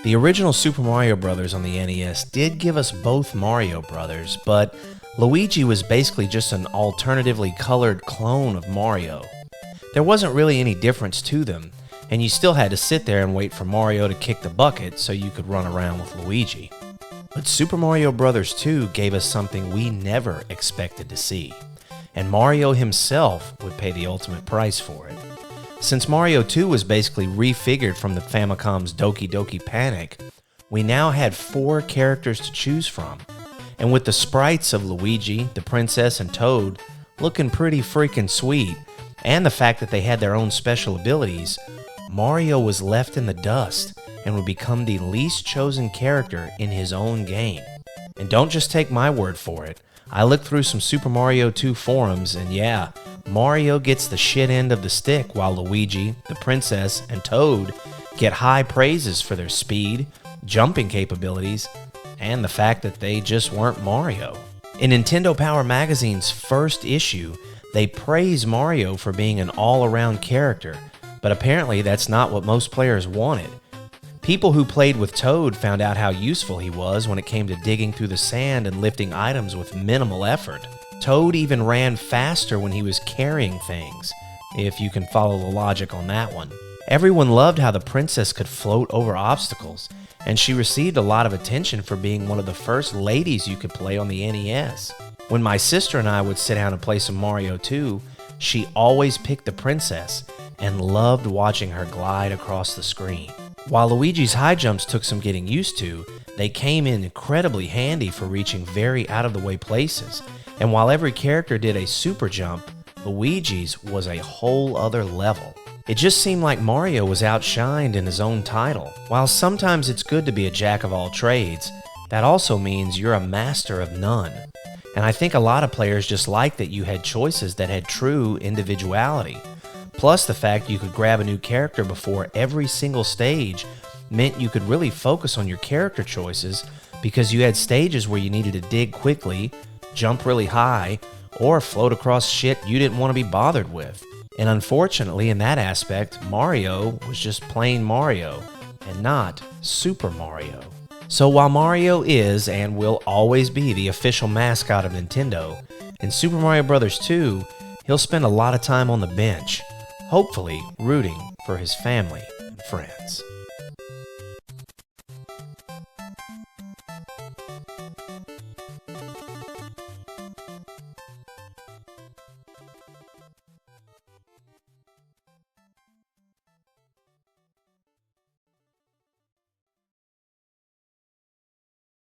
The original Super Mario Bros. On the NES did give us both Mario Brothers, but Luigi was basically just an alternatively colored clone of Mario. There wasn't really any difference to them, and you still had to sit there and wait for Mario to kick the bucket so you could run around with Luigi. But Super Mario Bros. 2 gave us something we never expected to see, and Mario himself would pay the ultimate price for it. Since Mario 2 was basically refigured from the Famicom's Doki Doki Panic, we now had 4 characters to choose from. And with the sprites of Luigi, the princess, and Toad looking pretty freaking sweet, and the fact that they had their own special abilities, Mario was left in the dust and would become the least chosen character in his own game. And don't just take my word for it. I looked through some Super Mario 2 forums, and yeah, Mario gets the shit end of the stick while Luigi, the princess, and Toad get high praises for their speed, jumping capabilities, and the fact that they just weren't Mario. In Nintendo Power Magazine's first issue, they praise Mario for being an all-around character, but apparently that's not what most players wanted. People who played with Toad found out how useful he was when it came to digging through the sand and lifting items with minimal effort. Toad even ran faster when he was carrying things, if you can follow the logic on that one. Everyone loved how the princess could float over obstacles, and she received a lot of attention for being one of the first ladies you could play on the NES. When my sister and I would sit down and play some Mario 2, she always picked the princess and loved watching her glide across the screen. While Luigi's high jumps took some getting used to, they came in incredibly handy for reaching very out-of-the-way places. And while every character did a super jump, Luigi's was a whole other level. It just seemed like Mario was outshined in his own title. While sometimes it's good to be a jack of all trades, that also means you're a master of none. And I think a lot of players just liked that you had choices that had true individuality. Plus the fact you could grab a new character before every single stage meant you could really focus on your character choices because you had stages where you needed to dig quickly, jump really high, or float across shit you didn't want to be bothered with. And unfortunately, in that aspect, Mario was just plain Mario, and not Super Mario. So while Mario is and will always be the official mascot of Nintendo, in Super Mario Bros. 2, he'll spend a lot of time on the bench, hopefully rooting for his family and friends.